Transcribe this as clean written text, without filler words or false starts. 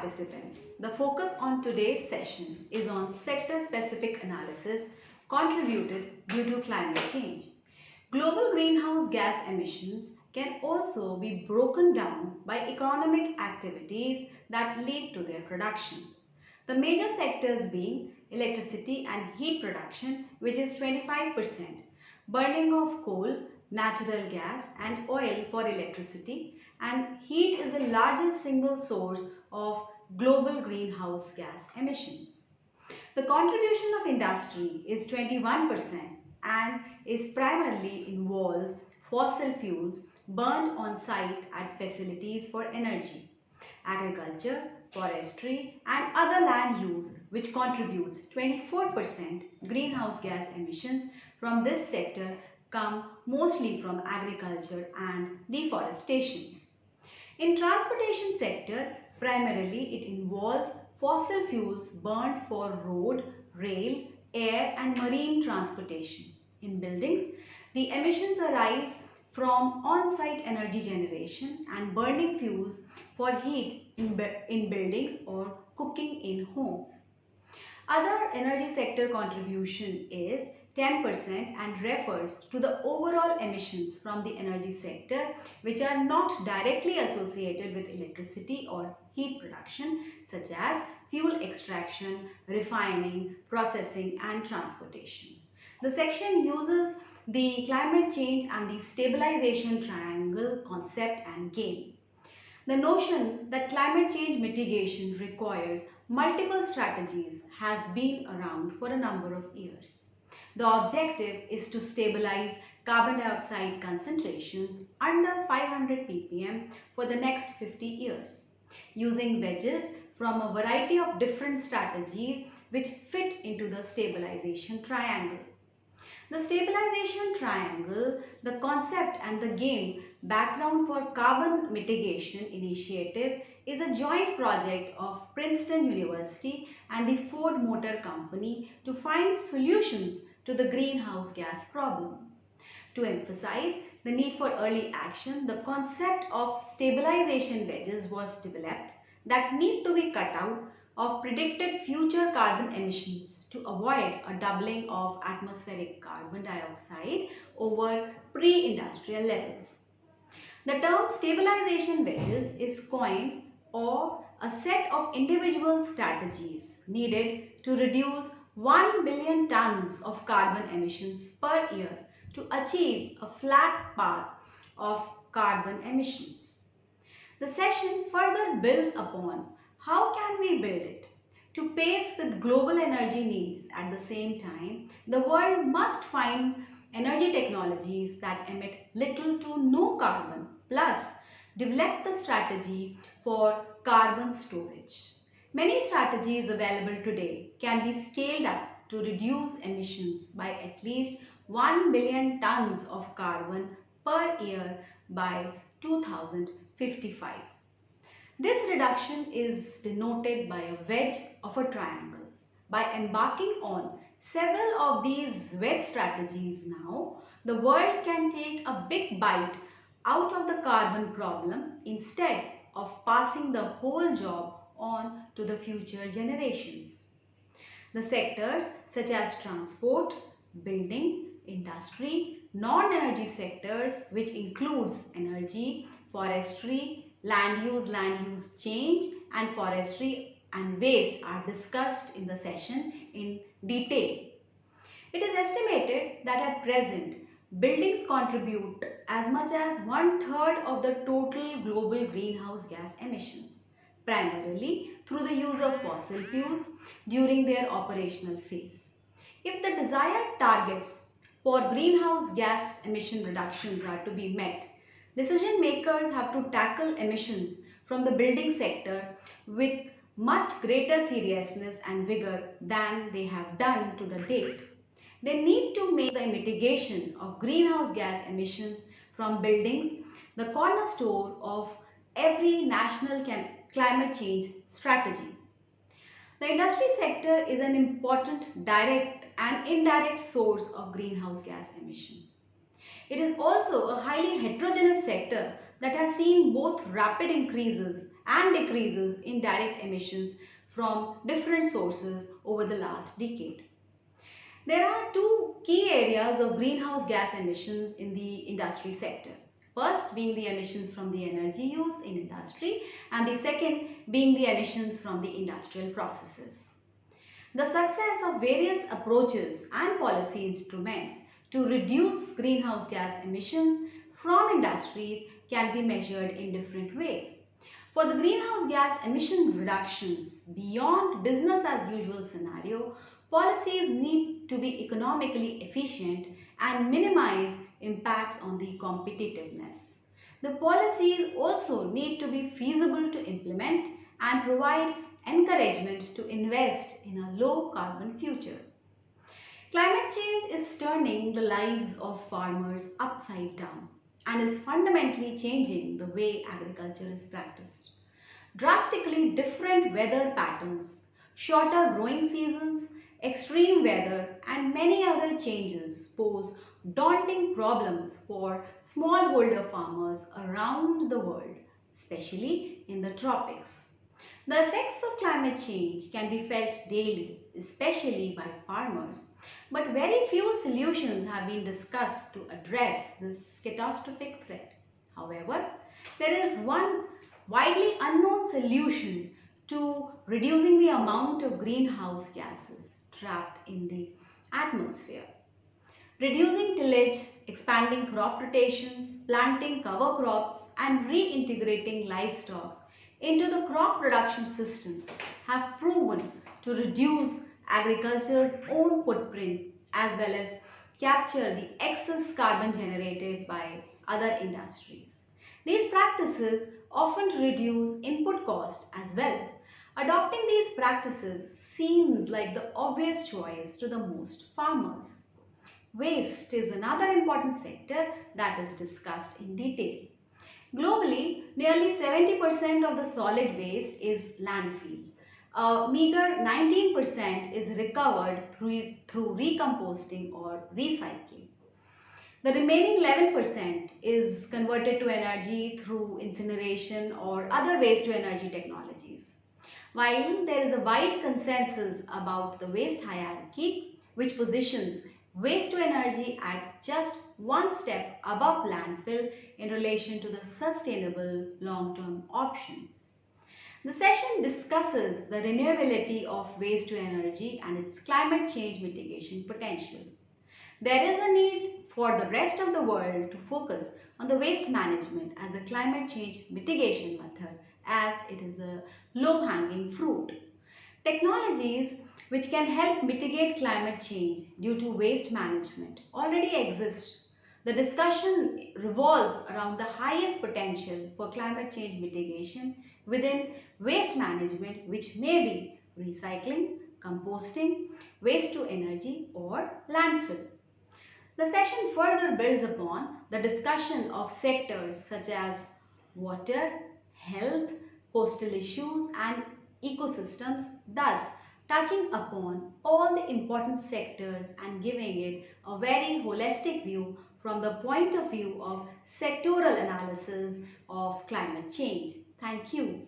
participants. The focus on today's session is on sector-specific analysis contributed due to climate change. Global greenhouse gas emissions can also be broken down by economic activities that lead to their production. The major sectors being electricity and heat production, which is 25%, burning of coal, natural gas and oil for electricity, and heat is the largest single source of global greenhouse gas emissions. The contribution of industry is 21% and is primarily involves fossil fuels burned on site at facilities for energy, agriculture, forestry and other land use, which contributes 24%. Greenhouse gas emissions from this sector come mostly from agriculture and deforestation. In transportation sector, primarily it involves fossil fuels burned for road, rail, air and marine transportation. In buildings, the emissions arise from on-site energy generation and burning fuels for heat in buildings or cooking in homes. Other energy sector contribution is 10% and refers to the overall emissions from the energy sector which are not directly associated with electricity or heat production, such as fuel extraction, refining, processing and transportation. The section uses the climate change and the stabilization triangle concept and game. The notion that climate change mitigation requires multiple strategies has been around for a number of years. The objective is to stabilize carbon dioxide concentrations under 500 ppm for the next 50 years, using wedges from a variety of different strategies which fit into the stabilization triangle. The stabilization triangle, the concept and the game background for carbon mitigation initiative is a joint project of Princeton University and the Ford Motor Company to find solutions to the greenhouse gas problem. To emphasize the need for early action, the concept of stabilization wedges was developed that need to be cut out of predicted future carbon emissions to avoid a doubling of atmospheric carbon dioxide over pre-industrial levels. The term stabilization wedges is coined or a set of individual strategies needed to reduce 1 billion tons of carbon emissions per year to achieve a flat path of carbon emissions. The session further builds upon how can we build it. To pace with global energy needs at the same time, the world must find energy technologies that emit little to no carbon, plus develop the strategy for carbon storage. Many strategies available today can be scaled up to reduce emissions by at least 1 billion tons of carbon per year by 2055. This reduction is denoted by a wedge of a triangle. By embarking on several of these wedge strategies now, the world can take a big bite out of the carbon problem instead of passing the whole job on to the future generations. The sectors such as transport, building, industry, non-energy sectors which includes energy, forestry, land use change and forestry and waste are discussed in the session in detail. It is estimated that at present, buildings contribute as much as 1/3 of the total global greenhouse gas emissions, primarily through the use of fossil fuels during their operational phase. If the desired targets for greenhouse gas emission reductions are to be met, decision makers have to tackle emissions from the building sector with much greater seriousness and vigor than they have done to the date. They need to make the mitigation of greenhouse gas emissions from buildings the cornerstone of every national climate change strategy. The industry sector is an important direct and indirect source of greenhouse gas emissions. It is also a highly heterogeneous sector that has seen both rapid increases and decreases in direct emissions from different sources over the last decade. There are two key areas of greenhouse gas emissions in the industry sector. First being the emissions from the energy use in industry, and the second being the emissions from the industrial processes. The success of various approaches and policy instruments to reduce greenhouse gas emissions from industries can be measured in different ways. For the greenhouse gas emission reductions beyond business as usual scenario, policies need to be economically efficient and minimize impacts on the competitiveness. The policies also need to be feasible to implement and provide encouragement to invest in a low carbon future. Climate change is turning the lives of farmers upside down and is fundamentally changing the way agriculture is practiced. Drastically different weather patterns, shorter growing seasons, extreme weather, and many other changes pose daunting problems for smallholder farmers around the world, especially in the tropics. The effects of climate change can be felt daily, especially by farmers, but very few solutions have been discussed to address this catastrophic threat. However, there is one widely unknown solution to reducing the amount of greenhouse gases trapped in the atmosphere. Reducing tillage, expanding crop rotations, planting cover crops, and reintegrating livestock into the crop production systems have proven to reduce agriculture's own footprint as well as capture the excess carbon generated by other industries. These practices often reduce input cost as well. Adopting these practices seems like the obvious choice to the most farmers. Waste is another important sector that is discussed in detail. Globally, nearly 70% of the solid waste is landfill. A meager 19% is recovered through recomposting or recycling. The remaining 11% is converted to energy through incineration or other waste to energy technologies. While there is a wide consensus about the waste hierarchy, which positions waste to energy at just one step above landfill in relation to the sustainable long-term options. The session discusses the renewability of waste to energy and its climate change mitigation potential. There is a need for the rest of the world to focus on the waste management as a climate change mitigation method, as it is a low-hanging fruit. Technologies which can help mitigate climate change due to waste management already exist. The discussion revolves around the highest potential for climate change mitigation within waste management, which may be recycling, composting, waste to energy, or landfill. The session further builds upon the discussion of sectors such as water, health, coastal issues, and ecosystems, thus touching upon all the important sectors and giving it a very holistic view from the point of view of sectoral analysis of climate change. Thank you.